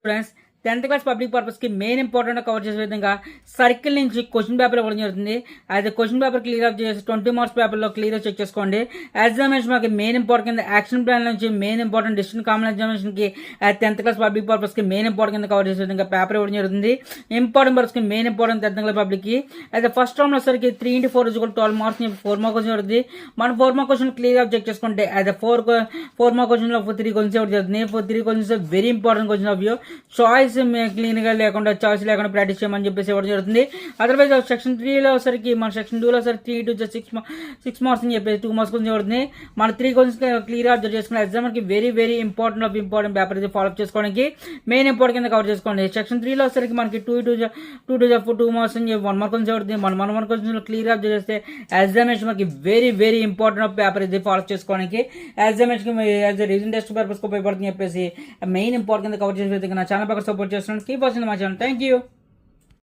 Friends 10th class public పర్పస్కి main important cover చేసే విధంగా సర్కిల్ నుంచి క్వశ్చన్ పేపర్ ఇవ్వడం జరుగుతుంది. అయితే క్వశ్చన్ పేపర్ క్లియర్ అప్ చేసి 20 మార్క్స్ పేపర్లో క్లియర్ చెక్ చేసుకోండి. ఎగ్జామినేషన్ మాకు మెయిన్ ఇంపార్టెంట్ కింద యాక్షన్ ప్లాన్ నుంచి మెయిన్ ఇంపార్టెంట్ డిస్ట్రిక్ట్ కామన్ ఎగ్జామినేషన్కి 10th క్లాస్ పబ్లిక్ పర్పస్కి మెయిన్ ఇంపార్టెంట్ కింద కవర్ చేసే విధంగా పేపర్ ఇవ్వడం జరుగుతుంది. ఇంపార్టెంట్ పర్పస్కి మెయిన్ ఇంపార్టెంట్ 10th క్లాస్ పబ్లిక్కి అయితే ఫస్ట్ రౌండ్లో సరికి 3 into 4 12 మార్క్స్ 4 మార్క్ క్వశ్చన్ జరుగుతుంది. మన 4 mark question clear up check చేసుకుంటే అయితే 4 మార్క్ క్వశ్చన్లో 3 క్వశ్చన్స్ ఇవ్వడం జరుగుతుంది. 3 questions very important question of view choice క్లీన్గా లేకుండా చాయిస్ లేకుండా ప్రాక్టీస్ చేయమని చెప్పేసి ఇవ్వడం జరుగుతుంది. అదర్వైజ్ సెక్షన్ 3లో సరికి మన సెక్షన్ 2లో సరికి 3 to 6 మార్క్స్ అని చెప్పేసి 2 మార్క్స్ గురించి జరుగుతుంది. మన 3 క్వశ్చన్స్ క్లియర్ అబ్జర్వ్ చేసుకున్న ఎగ్జామ్కి very very important of important paper అయితే ఫాలో చేసుకోవడానికి మెయిన్ ఇంపార్టెంట్ కింద కవర్ చేసుకోండి. సెక్షన్ 3లో సరికి మనకి 2 మార్క్స్ అని 1 మార్క్ గురించి జరుగుతుంది. మన 1 మార్క్ క్వశ్చన్ క్లియర్ అబ్జర్వ్ చేస్తే ఎగ్జామినేషన్ మనకి very very important of paper అయితే ఫాలో చేసుకోవడానికి examination as reason test purpose ఉపయోగపడుతుంది చెప్పేసి మెయిన్ ఇంపార్టెంట్ కింద కవర్ చేసే విధంగా నా ఛానల్ పక్కన సపోర్ట్ చేస్తున్నాను. Keep watching my channel. Thank you.